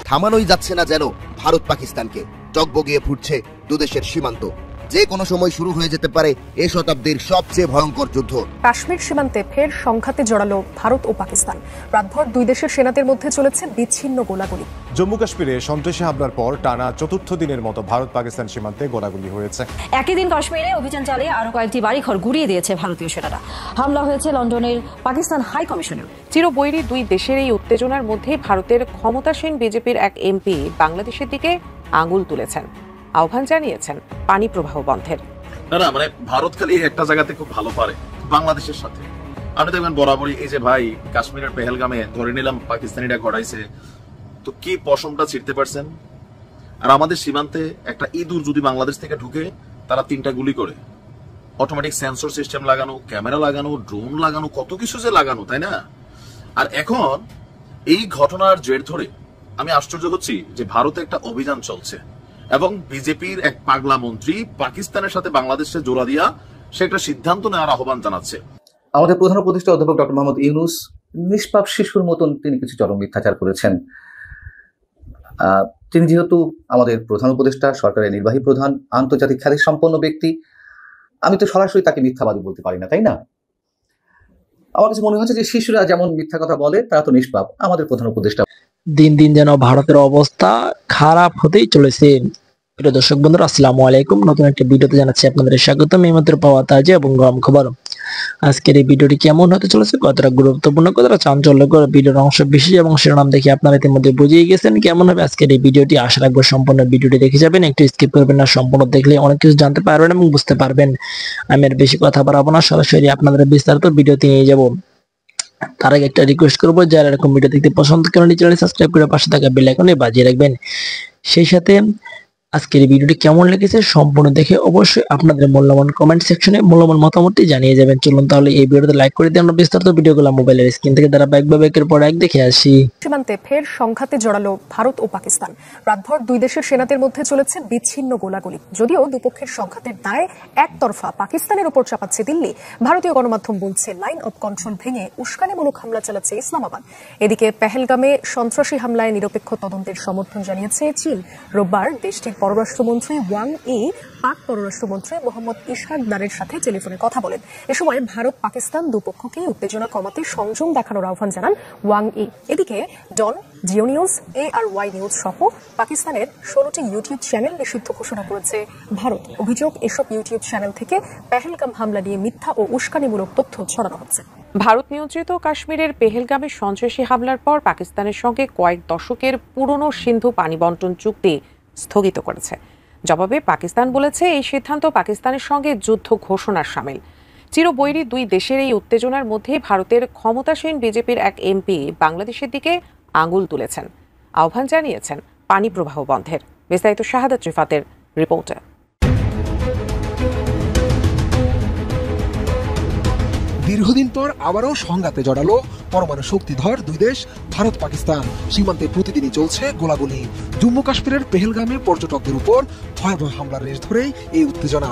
থামানোই যাচ্ছে না যেন ভারত পাকিস্তানকে। টগবগিয়ে ফুটছে দুদেশের সীমান্ত। যে কোনো সময় শুরু হয়ে যেতে পারে এ শতাব্দীর সবচেয়ে ভয়ঙ্কর যুদ্ধ। কাশ্মীর সীমান্তে ফের সংঘাতে জড়ালো ভারত ও পাকিস্তান। রাতভর দুই দেশের সেনাদের মধ্যে চলেছে বিচ্ছিন্ন গোলাগুলি। জম্মু কাশ্মীরে সন্ত্রাসী হামলার পর টানা চতুর্থ দিনের মতো ভারত পাকিস্তান সীমান্তে গোলাগুলি হয়েছে। একই দিন কাশ্মীরে অভিযান চালিয়ে আরো কয়েকটি বাড়িঘর গুড়িয়ে দিয়েছে ভারতীয় সেনারা। হামলা হয়েছে লন্ডনের পাকিস্তান হাই কমিশনে। চিরবৈরী দুই দেশের এই উত্তেজনার মধ্যে ভারতের ক্ষমতাসীন বিজেপির এক এমপি বাংলাদেশের দিকে আঙুল তুলেছেন, আহ্বান জানিয়েছেন পানি প্রবাহ বন্ধের। না মানে ভারত খালি একটা জায়গাতে খুব ভালো পারে, বাংলাদেশের সাথে। আপনি দেখবেন বরাবরই এই যে ভাই কাশ্মীরের পেহেলগামে ধরে নিলাম পাকিস্তানিরা ঘটাইছে, তো কি পশমটা ছিঁড়তে পারছেন? আর আমাদের সীমান্তে একটা ইঁদুর যদি বাংলাদেশ থেকে ঢুকে, তারা 3টা গুলি করে। অটোমেটিক সেন্সর সিস্টেম লাগানো, ক্যামেরা লাগানো, ড্রোন লাগানো, কত কিছু যে লাগানো, তাই না? আর এখন এই ঘটনার জের ধরে আমি আশ্চর্য হচ্ছি যে ভারতে একটা অভিযান চলছে এবং বিজেপির এক পাগলা মন্ত্রী পাকিস্তানের সাথে বাংলাদেশে জোড়া দিয়া সে একটা সিদ্ধান্ত নেওয়ার আহ্বান জানাচ্ছে। আমাদের প্রধান উপদেষ্টা অধ্যাপক ডক্টর মোহাম্মদ ইউনূস নিষ্পাপ শিশুর মতন তিনি কিছু চরম মিথ্যাচার করেছেন। তিনি যেহেতু আমাদের প্রধান উপদেষ্টা, সরকারের নির্বাহী প্রধান, আন্তর্জাতিক খ্যাতি সম্পন্ন ব্যক্তি, আমি তো সরাসরি তাকে মিথ্যাবাদী বলতে পারি না, তাই না? আমার কাছে মনে হচ্ছে যে শিশুরা যেমন মিথ্যা কথা বলে তারা তো নিষ্পাপ। আমাদের প্রধান উপদেষ্টা দিন দিন যেন ভারতের অবস্থা খারাপ হতেই চলেছে। প্রিয় দর্শক বন্ধুরা, আসসালামু আলাইকুম। নতুন একটা ভিডিওতে জানাচ্ছি আপনাদের স্বাগতম। এইমাত্র পাওয়া তাজা এবং গরম খবর। আজকের এই ভিডিওটি কেমন হতে চলেছে, কতটা গুরুত্বপূর্ণ, কতটা চাঞ্চল্যকর, ভিডিওর অংশ বিশেষ এবং শিরোনাম দেখে আপনারা ইতিমধ্যে বুঝিয়ে গেছেন কেমন হবে আজকের এই ভিডিওটি। আশা রাখবো সম্পূর্ণ ভিডিওটি দেখে যাবেন, একটু স্কিপ করবেন না। সম্পূর্ণ দেখলে অনেক কিছু জানতে পারবেন এবং বুঝতে পারবেন। আমি আর বেশি কথা বাড়াবো না, সরাসরি আপনাদের বিস্তারিত ভিডিওতে নিয়ে যাবো। তার আগে একটা রিকোয়েস্ট করবো, যারা এরকম ভিডিও দেখতে পছন্দ করেন চ্যানেলটি সাবস্ক্রাইব করে পাশে থাকা বেল আইকনে বাজিয়ে রাখবেন। সেই সাথে আজকের এই ভিডিওটি কেমন লেগেছে সম্পূর্ণ দেখে অবশ্যই আপনাদের মূল্যবান কমেন্ট সেকশনে মূল্যবান মতামতটি জানিয়ে যাবেন। চলুন তাহলে এই ভিডিওতে লাইক করে দিয়ে আমরা বিস্তারিত ভিডিওগুলো মোবাইলের স্ক্রিন থেকে ধারাবাহিকভাবে একের পর এক দেখে আসি। সীমান্তে ফের সংঘাতে জড়ালো ভারত ও পাকিস্তান। রাতভর দুই দেশের সেনাদের মধ্যে চলেছে বিচ্ছিন্ন গোলাগুলি। যদিও দুপক্ষের সংঘাতের দায় একতরফা পাকিস্তানের উপর চাপাচ্ছে দিল্লি, ভারতীয় গণমাধ্যম বলছে লাইন অব কন্ট্রোল ভেঙে উস্কানিমূলক হামলা চালাচ্ছে ইসলামাবাদ। এদিকে পেহেলগামে সন্ত্রাসী হামলায় নিরপেক্ষ তদন্তের সমর্থন জানিয়েছে চীন। রোববার দেশটির পররাষ্ট্রমন্ত্রী ওয়াং ই পাক পররাষ্ট্রমন্ত্রী মোহাম্মদ ইশাক দারের সাথে টেলিফোনে কথা বলেন। এ সময় ভারত পাকিস্তান দুপক্ষকে উত্তেজনা কমাতে সংযম দেখানোর আহ্বান জানান ওয়াং ই। এদিকে ডন, জিও নিউজ, ARY নিউজ সহ পাকিস্তানের 16টি ইউটিউব চ্যানেল নিষিদ্ধ ঘোষণা করেছে ভারত। অভিযোগ, এসব ইউটিউব চ্যানেল থেকে পেহেলগাম হামলা নিয়ে মিথ্যা ও উস্কানিমূলক তথ্য ছড়ানো হচ্ছে। ভারত নিয়ন্ত্রিত কাশ্মীরের পেহেলগামে সন্ত্রাসী হামলার পর পাকিস্তানের সঙ্গে কয়েক দশকের পুরনো সিন্ধু পানি বন্টন চুক্তি স্থগিত করেছে। জবাবে পাকিস্তান বলেছে এই সিদ্ধান্ত পাকিস্তানের সঙ্গে যুদ্ধ ঘোষণার শামিল। চিরবৈরী দুই দেশের এই উত্তেজনার মধ্যে ভারতের ক্ষমতাসীন বিজেপির এক এমপি বাংলাদেশের দিকে আঙুল তুলেছেন, আহ্বান জানিয়েছেন পানি প্রবাহ বন্ধের। বিস্তারিত শাহাদাত রিফাতের রিপোর্টে। দীর্ঘদিন পর আবারও সংঘাতে জড়ালো পরমাণু শক্তিধর দুই দেশ ভারত পাকিস্তান। সীমান্তে প্রতিদিনই চলছে গোলাগুলি। জম্মু কাশ্মীরের পেহেলগামে পর্যটকদের উপর ভয়াবহ হামলার রেশ ধরেই এই উত্তেজনা।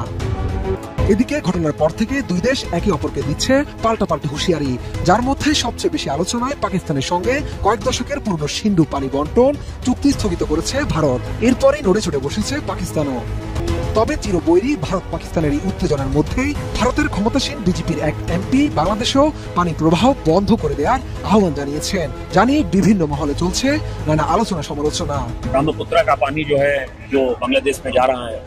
এদিকে ঘটনার পর থেকে দুই দেশ একে অপরকে দিচ্ছে পাল্টাপাল্টি হুঁশিয়ারি, যার মধ্যে সবচেয়ে বেশি আলোচনায় পাকিস্তানের সঙ্গে কয়েক দশকের পুরনো সিন্ধু পানি বন্টন চুক্তি স্থগিত করেছে ভারত। এরপরই নড়ে চড়ে বসেছে পাকিস্তানও। তবে চিরবৈরী ভারত পাকিস্তানের এই উত্তেজনার মধ্যেই ভারতের ক্ষমতাসীন বিজেপির এক এমপি বাংলাদেশেও পানি প্রবাহ বন্ধ করে দেওয়ার আহ্বান জানিয়েছেন। জানিয়ে বিভিন্ন মহলে চলছে নানা আলোচনা সমালোচনা। ब्रह्मपुत्र का पानी जो बांग्लादेश में जा रहा है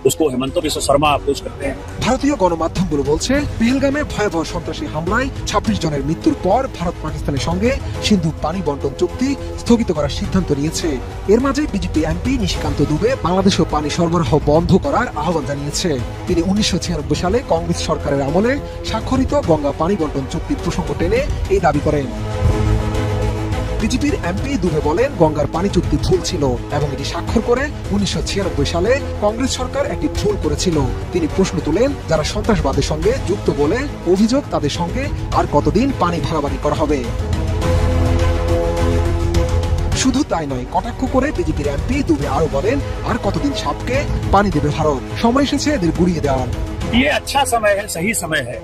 उसको हेमंत बिस्व शर्मा अप्रोच करते हैं। ভারতীয় গণমাধ্যমগুলো বলছে পেহেলগামে ভয়াবহ সন্ত্রাসী হামলায় 26 জনের মৃত্যুর পর ভারত পাকিস্তানের সঙ্গে সিন্ধু পানি বন্টন চুক্তি স্থগিত করার সিদ্ধান্ত নিয়েছে। এর মাঝে বিজেপি এমপি নিশিকান্ত দুবে বাংলাদেশেও পানি সরবরাহ বন্ধ করার আহ্বান জানিয়েছে। তিনি 1996 সালে কংগ্রেস সরকারের আমলে স্বাক্ষরিত গঙ্গা পানি বন্টন চুক্তির প্রসঙ্গ টেনে এই দাবি করেন। বিজেপির এমপি দুবে বলেন গঙ্গার পানি চুক্তি ভুল ছিল এবং এটি স্বাক্ষর করে 1996 সালে কংগ্রেস সরকার একটি ভুল করেছিল। তিনি প্রশ্ন তুলেন, যারা সন্ত্রাসবাদের সঙ্গে যুক্ত বলে অভিযোগ, তাদের সঙ্গে আর কতদিন পানি ভাগাভাগি করা হবে? শুধু তাই নয়, কটাক্ষ করে বিজেপির এমপি দুবে আরো বলেন, আর কতদিন সাপকে পানি দেবে ভারত? সময় এসেছে এদের গুড়িয়ে দেওয়ার। ये अच्छा समय है, सही समय है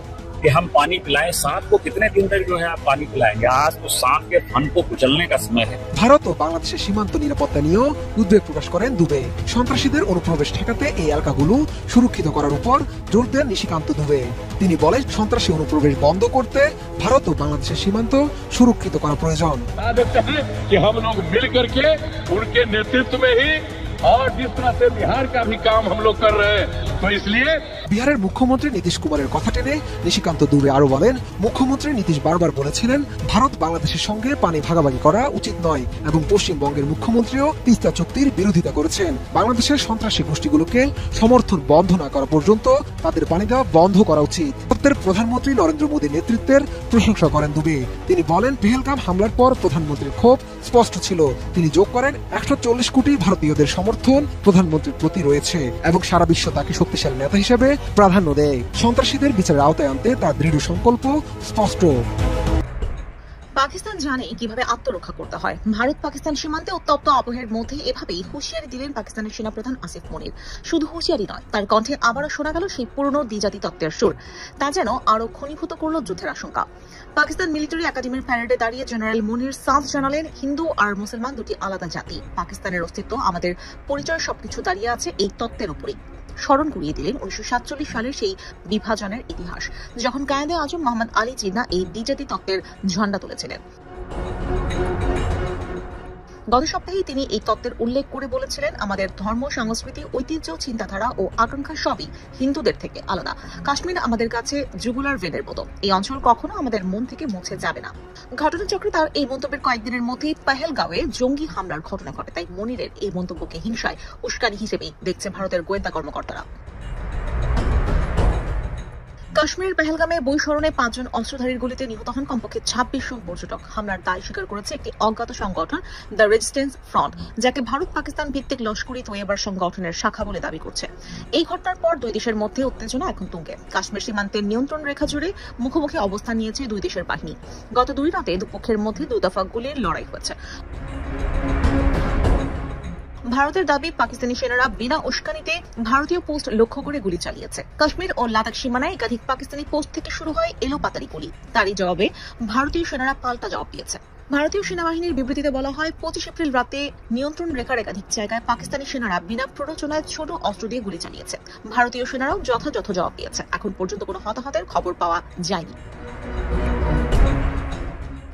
कि हम पानी पिलाएं, सांप को कितने दिन तक जो है आप पानी पिलाएंगे। आज तो सांप के फन को कुचलने का समय है। ভারত ও বাংলাদেশের সীমান্ত নিরাপত্তা নিয়েও উদ্বেগ প্রকাশ করেন দুবে। সন্ত্রাসীদের অনুপ্রবেশ ঠেকাতে এই এলাকাগুলো সুরক্ষিত করার উপর জোর দেন নিশিকান্ত দুবে। তিনি বলেন, সন্ত্রাসী অনুপ্রবেশ বন্ধ করতে ভারত ও বাংলাদেশের সীমান্ত সুরক্ষিত করা প্রয়োজন। हम लोग मिल करके उनके नेतृत्व में ही और जिस तरह से बिहार का भी काम हम लोग कर रहे हैं, तो इसलिए বিহারের মুখ্যমন্ত্রী নীতিশ কুমারের কথা টেনে নিশিকান্ত দুবে আরো বলেন, মুখ্যমন্ত্রী নীতিশ বারবার বলেছিলেন ভারত বাংলাদেশের সঙ্গে পানি ভাগাভাগি করা উচিত নয় এবং পশ্চিমবঙ্গের মুখ্যমন্ত্রীও তিস্তা চুক্তির বিরোধিতা করেছেন। বাংলাদেশের সন্ত্রাসী গোষ্ঠীগুলোকে সমর্থন বন্ধ না করা পর্যন্ত তাদের পানি দেওয়া বন্ধ করা উচিত। ভারতের প্রধানমন্ত্রী নরেন্দ্র মোদীর নেতৃত্বের প্রশংসা করেন দুবে। তিনি বলেন, পেহেলগাম হামলার পর প্রধানমন্ত্রীর ক্ষোভ স্পষ্ট ছিল। তিনি যোগ করেন, 140 কোটি ভারতীয়দের সমর্থন প্রধানমন্ত্রীর প্রতি রয়েছে এবং সারা বিশ্ব তাকে শক্তিশালী নেতা হিসেবে প্রাধান্য দেয়। সন্ত্রাসীদের বিচারের আওতায় আনতে তার দৃঢ় সংকল্প স্পষ্ট। পাকিস্তান জানে কিভাবে আত্মরক্ষা করতে হয়। ভারত পাকিস্তান সীমান্তে উত্তপ্ত আবহের মধ্যে এভাবেই হুঁশিয়ারি দিলেন পাকিস্তানের সেনাপ্রধান আসিফ মনির। শুধু হুঁশিয়ারি নয়, তার কণ্ঠে আবারও শোনা গেল সেই পুরনো দ্বিজাতি তত্ত্বের সুর। তা যেন আরো ঘনীভূত করল যুদ্ধের আশঙ্কা। পাকিস্তান মিলিটারি একাডেমির প্যারেডে দাঁড়িয়ে জেনারেল মুনির সাফ জানালেন, হিন্দু আর মুসলমান দুটি আলাদা জাতি। পাকিস্তানের অস্তিত্ব, আমাদের পরিচয় সবকিছু দাঁড়িয়ে আছে এই তত্ত্বের উপরই। স্মরণ করিয়ে দিলেন 1947 সালের সেই বিভাজনের ইতিহাস, যখন কায়েদে আজম মোহাম্মদ আলী জিন্নাহ এই দ্বিজাতি তত্ত্বের ঝান্ডা তুলেছিলেন। গত সপ্তাহে তিনি এই তত্ত্বের উল্লেখ করে বলেছিলেন, আমাদের ধর্ম, সংস্কৃতি, ঐতিহ্য, চিন্তাধারা ও আকাঙ্ক্ষা সবই হিন্দুদের থেকে আলাদা। কাশ্মীর আমাদের কাছে জুগুলার ভেনের মতো। এই অঞ্চল কখনো আমাদের মন থেকে মুছে যাবে না। ঘটনাচক্রে তার এই মন্তব্যের কয়েকদিনের মধ্যেই পেহেলগাঁওয়ে জঙ্গি হামলার ঘটনা ঘটে। তাই মনিরের এই মন্তব্যকে হিংসায় উস্কানি হিসেবেই দেখছে ভারতের গোয়েন্দা কর্মকর্তারা। কাশ্মীরের পেহেলগামে বৈস্মরণে 5 জন অস্ত্রধারীর গুলিতে নিহত হন কমপক্ষে 26 জন পর্যটক। হামলার দায় স্বীকার করেছে একটি অজ্ঞাত সংগঠন দ্য রেজিস্ট্যান্স ফ্রন্ট, যাকে ভারত পাকিস্তান ভিত্তিক লস্করি তৈয়বার সংগঠনের শাখা বলে দাবি করছে। এই ঘটনার পর দুই দেশের মধ্যে উত্তেজনা এখন তুঙ্গে। কাশ্মীর সীমান্তের নিয়ন্ত্রণ রেখা জুড়ে মুখোমুখি অবস্থান নিয়েছে দুই দেশের বাহিনী। গত 2 রাতে দুপক্ষের মধ্যে 2 দফা গুলির লড়াই হয়েছে। ভারতের দাবি, পাকিস্তানি সেনারা বিনা উস্কানিতে ভারতীয় পোস্ট লক্ষ্য করে গুলি চালিয়েছে। কাশ্মীর ও লাদাখ সীমানায় একাধিক পাকিস্তানি পোস্ট থেকে শুরু হয় এলোপাতাড়ি গুলি। তারই জবাবে ভারতীয় সেনারা পাল্টা জবাব দিয়েছে। ভারতীয় সেনাবাহিনীর বিবৃতিতে বলা হয়, 25 এপ্রিল রাতে নিয়ন্ত্রণ রেখার একাধিক জায়গায় পাকিস্তানি সেনারা বিনা প্ররোচনায় ছোট অস্ত্র দিয়ে গুলি চালিয়েছে। ভারতীয় সেনারাও যথাযথ জবাব দিয়েছে। এখন পর্যন্ত কোনো হতাহতের খবর পাওয়া যায়নি।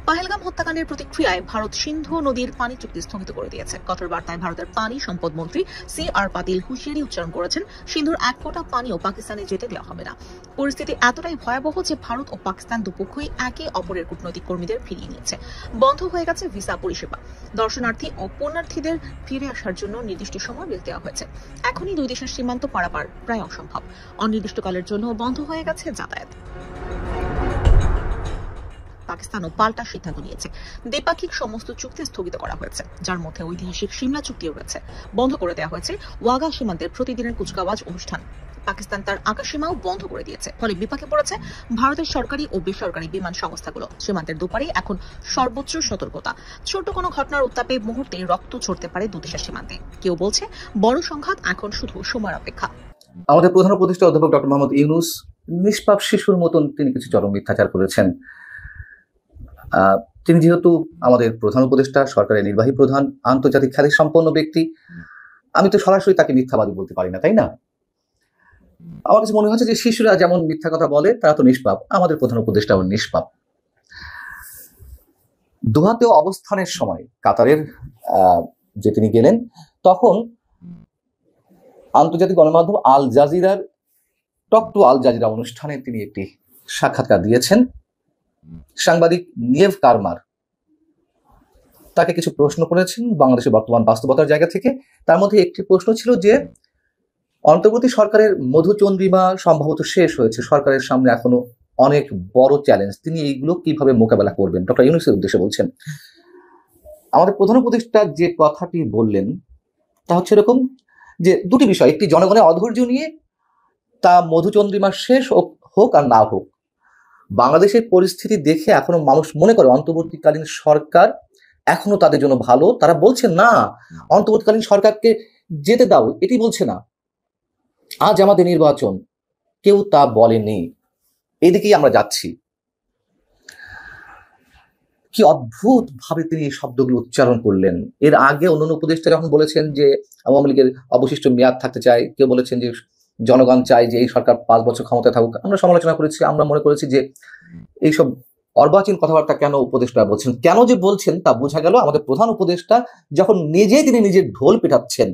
পেহেলগাম হত্যাকাণ্ডের প্রতিক্রিয়ায় ভারত সিন্ধু নদীর পানি চুক্তি স্থগিত করে দিয়েছে। কঠোর বার্তায় ভারতের পানি সম্পদ মন্ত্রী CR পাতিল হুঁশিয়ারি উচ্চারণ করেছেন, সিন্ধুর এক ফোঁটা পানিও পাকিস্তানে যেতে দেওয়া হবে না। পরিস্থিতি এতটাই ভয়াবহ যে ভারত ও পাকিস্তান দুপক্ষই একে অপরের কূটনৈতিক কর্মীদের ফিরিয়ে নিয়েছে। বন্ধ হয়ে গেছে ভিসা পরিষেবা। দর্শনার্থী ও পুণ্যার্থীদের ফিরে আসার জন্য নির্দিষ্ট সময় বেঁধে দেওয়া হয়েছে। এখনই দুই দেশের সীমান্ত পারাপার প্রায় অসম্ভব। অনির্দিষ্টকালের জন্য বন্ধ হয়ে গেছে যাতায়াত। পাকিস্তানও পাল্টা সিদ্ধান্ত নিয়েছে। দ্বিপাক্ষিক সমস্ত চুক্তি স্থগিত করা হয়েছে, যার মধ্যে ঐতিহাসিক সিমলা চুক্তিও রয়েছে। বন্ধ করে দেওয়া হয়েছে ওয়াগা সীমান্তের প্রতিদিনের কুচকাওয়াজ অনুষ্ঠান। পাকিস্তান তার আকাশসীমাও বন্ধ করে দিয়েছে। ফলে বিপাকে পড়েছে ভারতের সরকারি ও বেসরকারি বিমান সংস্থাগুলো। সীমান্তের দুপারে এখন সর্বোচ্চ সতর্কতা। ছোট কোনো ঘটনার উত্তাপে মুহূর্তে রক্ত ছড়তে পারে দুদেশের সীমান্তে। কেউ বলছে বড় সংঘাত এখন শুধু সময়ের অপেক্ষা। আমাদের প্রধান উপদেষ্টা অধ্যাপক ডক্টর মোহাম্মদ ইউনূস নিষ্পাপ শিশুর মতন তিনি কিছু চরম মিথ্যাচার করেছেন। তিনি যেহেতু আমাদের প্রধান উপদেষ্টা, সরকারের নির্বাহী প্রধান, আন্তর্জাতিক খ্যাতি সম্পন্ন ব্যক্তি, আমি তো সরাসরি তাকে মিথ্যাবাদী বলতে পারি না, তাই না? আমার কাছে মনে হচ্ছে যে শিশুরা যেমন মিথ্যা কথা বলে তারা তো নিষ্পাপ, আমাদের প্রধান উপদেষ্টাও নিষ্পাপ। দোহাতেও অবস্থানের সময় কাতারের যে তিনি গেলেন, তখন আন্তর্জাতিক গণমাধ্যম আল জাজিরার টক টু আল জাজিরা অনুষ্ঠানে তিনি একটি সাক্ষাৎকার দিয়েছেন। সাংবাদিক নিয়েভ কারমার তাকে কিছু প্রশ্ন করেছেন বাংলাদেশের বর্তমান বাস্তবতার জায়গা থেকে। তার মধ্যে একটি প্রশ্ন ছিল যে অন্তর্বর্তী সরকারের মধুচন্দ্রিমা সম্ভবত শেষ হয়েছে, সরকারের সামনে এখনো অনেক বড় চ্যালেঞ্জ, তিনি এইগুলো কিভাবে মোকাবেলা করবেন? ডক্টর ইউনূসের উদ্দেশ্যে বলছেন। আমাদের প্রধান উপদেষ্টা যে কথাটি বললেন তা হচ্ছে এরকম যে দুটি বিষয়, একটি জনগণের অধৈর্য নিয়ে, তা মধুচন্দ্রিমা শেষ হোক আর না হোক, বাংলাদেশের পরিস্থিতি দেখে এখনো মানুষ মনে করে অন্তর্বর্তীকালীন সরকার এখনো তাদের জন্য ভালো। তারা বলছে না অন্তর্বর্তীকালীন সরকারকে যেতে দাও, এটি বলছে না। আজ আমাদের নির্বাচন, কেউ তা বলেনি। এইদিকেই আমরা যাচ্ছি। কি অদ্ভুত ভাবে তিনি এই শব্দগুলো উচ্চারণ করলেন। এর আগে অন্যান্য উপদেষ্টা যখন বলেছেন যে আওয়ামী লীগের অবশিষ্ট মেয়াদ থাকতে চায়, কেউ বলেছেন যে জনগণ চায় যে এই সরকার 5 বছর ক্ষমতায় থাকুক, আমরা সমালোচনা করেছি। আমরা মনে করেছি যে এইসব অর্বাচীন কথাবার্তা কেন উপদেষ্টা বলছেন, কেন যে বলছেন তা বোঝা গেল আমাদের প্রধান উপদেষ্টা যখন তিনি নিজের ঢোল পেটাচ্ছেন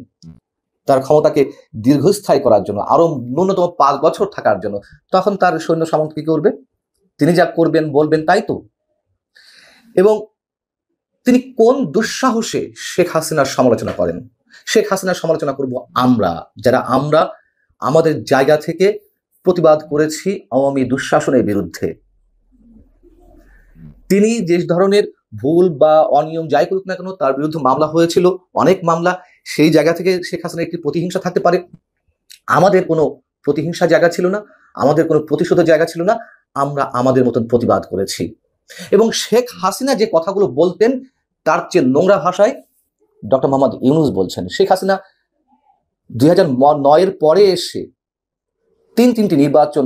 তার ক্ষমতাকে দীর্ঘস্থায়ী করার জন্য, আরো ন্যূনতম 5 বছর থাকার জন্য, তখন তার সৈন্য সামন্ত কি করবে? তিনি যা করবেন বলবেন তাই তো। এবং তিনি কোন দুঃসাহসে শেখ হাসিনার সমালোচনা করেন? শেখ হাসিনার সমালোচনা করব আমরা, যারা আমরা আমাদের জায়গা থেকে প্রতিবাদ করেছি আওয়ামী দুঃশাসনের বিরুদ্ধে। তিনি যে ধরনের ভুল বা অনিয়ম যাই করুক না কেন, তার বিরুদ্ধে মামলা হয়েছিল, অনেক মামলা। সেই জায়গা থেকে শেখ হাসিনার একটি প্রতিহিংসা থাকতে পারে। আমাদের কোনো প্রতিহিংসা জায়গা ছিল না, আমাদের কোনো প্রতিশোধের জায়গা ছিল না। আমরা আমাদের মতন প্রতিবাদ করেছি। এবং শেখ হাসিনা যে কথাগুলো বলতেন তার চেয়ে নোংরা ভাষায় ডক্টর মোহাম্মদ ইউনূস বলছেন। শেখ হাসিনা 2009-এর পরে এসে 3টি নির্বাচন,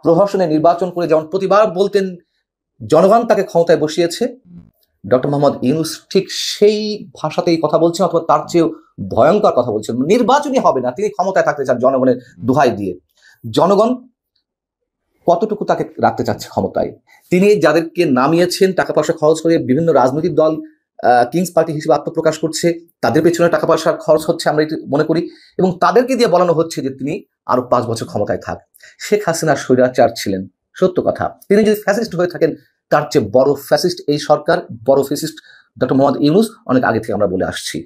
প্রহসনের নির্বাচন করে যেমন প্রতিবার বলতেন জনগণ তাকে ক্ষমতায় বসিয়েছে, ডক্টর মোহাম্মদ ইউনূস ঠিক সেই ভাষাতেই কথা বলছেন, অথবা তার চেয়েও ভয়ঙ্কর কথা বলছেন। নির্বাচনই হবে না, তিনি ক্ষমতায় থাকতে চান জনগণের দোহাই দিয়ে। জনগণ কতটুকু তাকে রাখতে চাচ্ছে ক্ষমতায়? তিনি যাদেরকে নামিয়েছেন টাকা পয়সা খরচ করে, বিভিন্ন রাজনৈতিক দল কিংস পার্টি হিসেবে আত্মপ্রকাশ করছে, তাদের পেছনে টাকা পয়সার খরচ হচ্ছে আমরা এটি মনে করি, এবং তাদেরকে দিয়ে বলানো হচ্ছে যে তিনি আরো 5 বছর ক্ষমতায় থাক। শেখ হাসিনা স্বৈরাচার ছিলেন, সত্য কথা। তিনি যদি ফ্যাসিস্ট হয়ে থাকেন, তার চেয়ে বড় ফ্যাসিস্ট এই সরকার, বড় ফ্যাসিস্ট ডক্টর মোহাম্মদ ইউনূস, অনেক আগে থেকে আমরা বলে আসছি।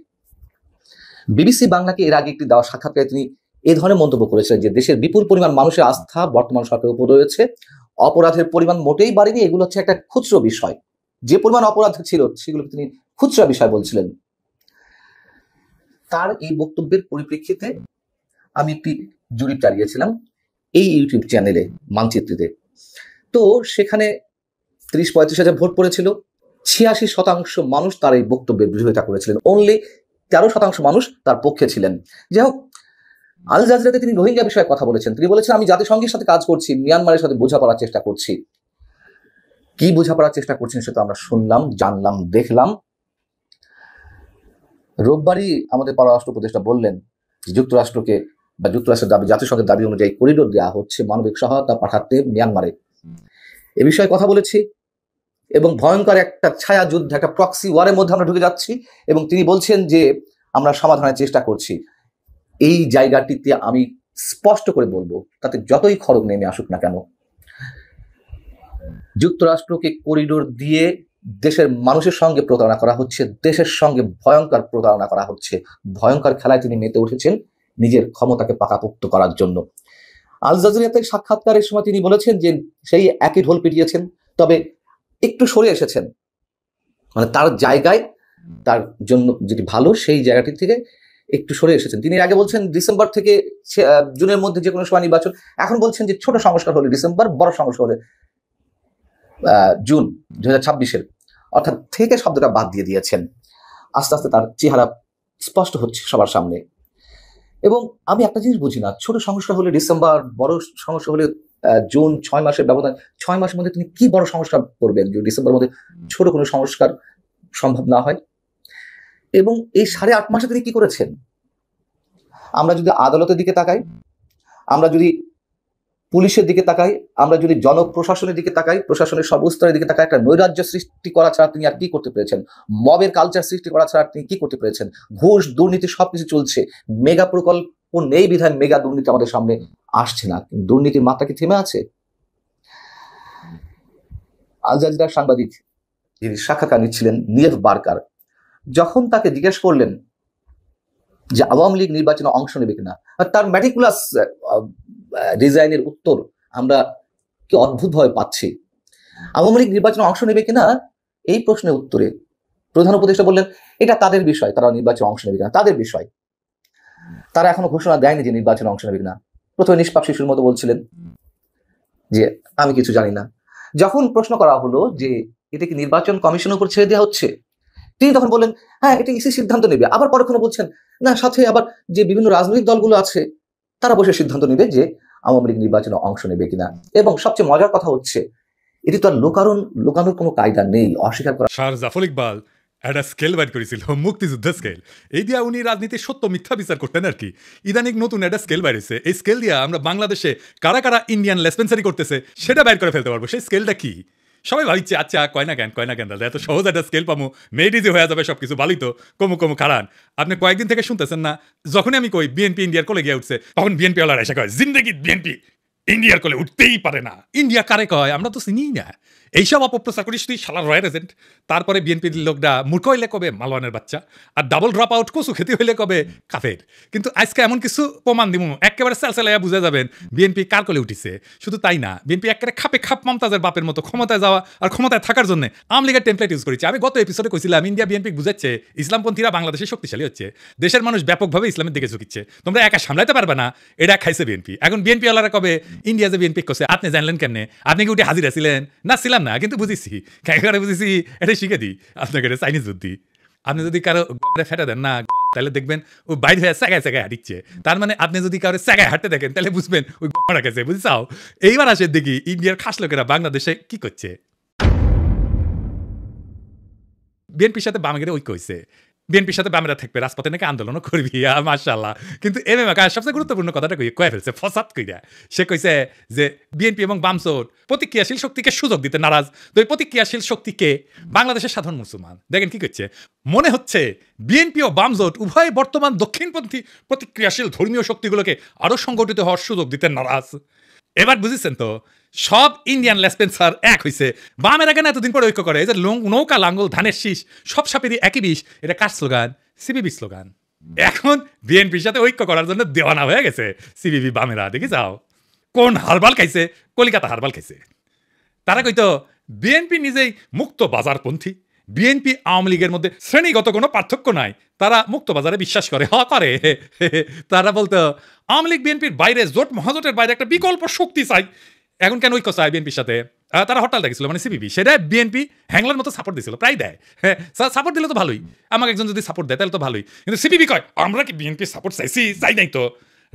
বিবিসি বাংলাকে এর আগে একটি দেওয়া সাক্ষাৎকারে তিনি এই ধরনের মন্তব্য করেছিলেন যে দেশের বিপুল পরিমাণ মানুষের আস্থা বর্তমান সরকারের উপর রয়েছে, অপরাধের পরিমাণ মোটেই বাড়েনি, এগুলো হচ্ছে একটা খুচরো বিষয়। যে পরিমাণ অপরাধ ছিল সেগুলো তিনি খুচরা বিষয় বলছিলেন। তার এই বক্তব্যের পরিপ্রেক্ষিতে আমি একটি জরিপ চালিয়েছিলাম এই ইউটিউব চ্যানেলে মানচিত্রিতে। তো সেখানে 30-35 হাজার ভোট পড়েছিল। 86% মানুষ তার এই বক্তব্যের বিরোধিতা করেছিলেন, অনলি 13% মানুষ তার পক্ষে ছিলেন। যাই হোক, আল জাজিরাতে তিনি রোহিঙ্গা বিষয়ে কথা বলেছেন। তিনি বলেছেন আমি জাতিসংঘের সাথে কাজ করছি, মিয়ানমারের সাথে বোঝাপড়ার চেষ্টা করছি। কি বোঝাপড়ার চেষ্টা করছেন সেটা আমরা শুনলাম, জানলাম, দেখলাম। রোববারই আমাদের পররাষ্ট্র উপদেষ্টা বললেন যুক্তরাষ্ট্রকে বা যুক্তরাষ্ট্রের দাবি, জাতিসংঘের দাবি অনুযায়ী করিডোর দেওয়া হচ্ছে মানবিক সহায়তা পাঠাতে মিয়ানমারে। এ বিষয়ে কথা বলেছি এবং ভয়ঙ্কর একটা ছায়া যুদ্ধ, একটা প্রক্সি ওয়ারের মধ্যে আমরা ঢুকে যাচ্ছি। এবং তিনি বলছেন যে আমরা সমাধানের চেষ্টা করছি। এই জায়গাটিতে আমি স্পষ্ট করে বলবো, তাতে যতই খড়গ নেমে আসুক না কেন, যুক্তরাষ্ট্রকে করিডোর দিয়ে দেশের মানুষের সঙ্গে প্রতারণা করা হচ্ছে, দেশের সঙ্গে ভয়ঙ্কর প্রতারণা করা হচ্ছে। ভয়ঙ্কর খেলায় তিনি মেতে উঠেছেন নিজের ক্ষমতাকে পাকাপোক্ত করার জন্য। আল জাজিরাতে সাক্ষাৎকারের সময় তিনি বলেছেন যে সেই একই ঢোল পিটিয়েছেন, তবে একটু সরে এসেছেন, মানে তার জায়গায়, তার জন্য যেটি ভালো সেই জায়গাটি থেকে একটু সরে এসেছেন। তিনি আগে বলছেন ডিসেম্বর থেকে জুনের মধ্যে যে কোনো সময় নির্বাচন, এখন বলছেন যে ছোট সংস্কার হলে ডিসেম্বর, বড় সংস্কার হলে জুন 2026-এর, অর্থাৎ থেকে শব্দটা বাদ দিয়ে দিয়েছেন। আস্তে আস্তে তার চেহারা স্পষ্ট হচ্ছে সবার সামনে। এবং আমি একটা জিনিস বুঝি না, ছোট সংস্কার হলে ডিসেম্বর, বড় সংস্কার হলে জুন, 6 মাসের ব্যবধান। 6 মাসের মধ্যে তিনি কি বড় সংস্কার করবেন যে ডিসেম্বরের মধ্যে ছোট কোনো সংস্কার সম্ভব না হয়? এবং এই 8.5 মাসে তিনি কি করেছেন? আমরা যদি আদালতের দিকে তাকাই, আমরা যদি পুলিশের দিকে তাকাই, আমরা যদি জনপ্রশাসনের দিকে তাকাই, প্রশাসনের সব স্তরের দিকে তাকাই, একটা নৈরাজ্য সৃষ্টি করা ছাড়া তিনি আর কি করতে পেরেছেন? মবের কালচার সৃষ্টি করা ছাড়া তিনি কি করতে পেরেছেন? ঘুষ, দুর্নীতি সবকিছু চলছে। মেগা প্রকল্প নেই বিধায় মেগা দুর্নীতি আমাদের সামনে আসছে না। দুর্নীতির মাত্রা কি থেমে আছে? আল জাজিরার সাংবাদিক যিনি সাক্ষাৎকার নিচ্ছিলেন, নিয়েভ বার্কার, যখন তাকে জিজ্ঞেস করলেন যে আওয়ামী লীগ নির্বাচনে অংশ নেবে কিনা, তার ম্যাটিকুলাস ডিজাইনের উত্তর আমরা কি অদ্ভুতভাবে পাচ্ছি। আওয়ামী লীগ নির্বাচনে অংশ নেবে কিনা এই প্রশ্নের উত্তরে প্রধান উপদেষ্টা বললেন এটা তাদের বিষয়, তারা নির্বাচনে অংশ নেবে কিনা তাদের বিষয়। তারা এখনো ঘোষণা দেয়নি যে নির্বাচনে অংশ নেবে কিনা। প্রথমে নিষ্পাপ শিশুর মতো বলছিলেন যে আমি কিছু জানি না। যখন প্রশ্ন করা হলো যে এটা কি নির্বাচন কমিশনের উপর ছেড়ে দেওয়া হচ্ছে, তিনি তখন বললেন হ্যাঁ এটা ইসি সিদ্ধান্ত নেবে। আবার পরক্ষণে বলছেন না, সাথে আবার যে বিভিন্ন রাজনৈতিক দলগুলো আছে তারা বসে সিদ্ধান্ত নেবে যে আওয়ামী লীগ নির্বাচনে অংশ নেবে কিনা। এবং সবচেয়ে মজার কথা হচ্ছে এটি তো আর লোকানোর কোনো কায়দা নেই, অস্বীকার করা। স্যার জাফর ইকবাল একটা স্কেল বাইর করেছিল, মুক্তিযুদ্ধের স্কেল। এই দিয়া উনি রাজনীতির সত্য মিথ্যা বিচার করতেন আর কি। ইদানিক নতুন একটা স্কেল বাইরেছে, এই স্কেল দিয়া আমরা বাংলাদেশে কারা কারা ইন্ডিয়ান লেসপেন্সারি করতেছে সেটা বাইর করে ফেলতে পারবো। সেই স্কেলটা কি সবাই ভাবছে, আচ্ছা কয় না কেন দাদা, এত সহজ একটা স্কেল পাবো, মেড ইজি হয়ে যাবে সবকিছু, ভালোই তো। কমু খারান আপনি কয়েকদিন থেকে শুনতেছেন না, যখনই আমি কই বিএনপি ইন্ডিয়ার কোলে গিয়ে উঠছে, তখন বিএনপি ওয়ালারা এসে কয় জিন্দেগি বিএনপি ইন্ডিয়ার কোলে উঠতেই পারে না। ইন্ডিয়া কারে কয় আমরা তো চিনিই না। এইসব অপপ্রচার করিস তুই শালা রয়্যাল এজেন্ট। তারপরে বিএনপির লোকরা মূর্খ হইলে কবে মালওয়ানের বাচ্চা, আর ডাবল ড্রপ আউট কচু খেতে হইলে কবে কাফের। কিন্তু আজকে এমন কিছু প্রমাণ দিব একেবারে চালচালাইয়া বুঝে যাবেন বিএনপি কার কোলে উঠিছে। শুধু তাই না, বিএনপি একেবারে খাপ মমতাজের বাপের মতো ক্ষমতায় যাওয়া আর ক্ষমতায় থাকার জন্য আওয়ামী লীগের টেমপ্লেট ইউজ করেছে। আমি গত এপিসোডে কইছিলাম ইন্ডিয়া বিএনপি বুঝাচ্ছে ইসলামপন্থীরা বাংলাদেশে শক্তিশালী হচ্ছে, দেশের মানুষ ব্যাপকভাবে ইসলামের দিকে ঝুঁকিচ্ছে, তোমরা একা সামলাইতে পারবে না, এটা খাইছে বিএনপি। এখন বিএনপি ওয়ালারা কবে ইন্ডিয়া যে বিএনপি করছে আপনি জানলেন কেমনে? আপনি কি উঠে হাজিরা ছিলেন? না ছিলাম না, কিন্তু বুঝেছি কেন বুঝেছি, এটা শিখে দিই আপনাকে, চাইনিজ বুদ্ধি। আপনি যদি কারো ফেটে দেন না, তাহলে দেখবেন ও বাইরে হয়ে জায়গায় হাঁটিচ্ছে। তার মানে আপনি যদি কারো জায়গায় হাঁটতে দেখেন তাহলে বুঝবেন ওই গড়া গেছে, বুঝছাও? এইবার আসে দেখি ইন্ডিয়ার খাস লোকেরা বাংলাদেশে কি করছে। বিএনপির সাথে বামের ঐক্য হয়েছে, বিএনপির সাথে বামেরা থাকবে, রাজপথে নাকি আন্দোলনও করবি, মাশাআল্লাহ। কিন্তু এমএম আকাশ সবচেয়ে গুরুত্বপূর্ণ কথাটা কয়ে ফেলছে ফসাদ কইরা। সে কইছে যে বিএনপি এবং বামজোট প্রতিক্রিয়াশীল শক্তিকে সুযোগ দিতে নারাজ। তো এই প্রতিক্রিয়াশীল শক্তিকে বাংলাদেশের সাধারণ মুসলমান দেখেন কি করছে, মনে হচ্ছে বিএনপি ও বামজোট উভয় বর্তমান দক্ষিণপন্থী প্রতিক্রিয়াশীল ধর্মীয় শক্তিগুলোকে আরো সংগঠিত হওয়ার সুযোগ দিতে নারাজ। এবার বুঝেছেন তো, সব ইন্ডিয়ান লেসপেন্সার এক হইছে। বামেরা কেন এতদিন পরে ঐক্য করে? এই যে নৌকা লাঙ্গল ধানের শীষ সব সাপেরই একই বিষ, এটা কার স্লোগান? CVV slogan. এখন বিএনপির সাথে ঐক্য করার জন্য দেওয়ানা হয়ে গেছে সিবিবি বামেরা। দেখি যাও কোন হারবাল খাইছে, কলিকাতা হারবাল খাইছে। তারা কইতো বিএনপি নিজেই মুক্ত বাজারপন্থী, বিএনপি আওয়ামী লীগের মধ্যে শ্রেণীগত কোনো পার্থক্য নাই, তারা মুক্ত বাজারে বিশ্বাস করে। করে তারা বলতো আওয়ামী লীগ বিএনপির বাইরে, জোট মহাজোটের বাইরে একটা বিকল্প শক্তি চাই। এখন কেন ঐক্য চায় বিএনপির সাথে? তারা হরতাল দেখেছিল, মানে সিবিবি, সেটা বিএনপি হ্যাংলার মতো সাপোর্ট দিয়েছিল, প্রায় দেয়। হ্যাঁ, সাপোর্ট দিলে তো ভালোই, আমাকে একজন যদি সাপোর্ট দেয় তাহলে তো ভালোই। কিন্তু সিবিবি কয় আমরা কি বিএনপির সাপোর্ট চাই নাই তো।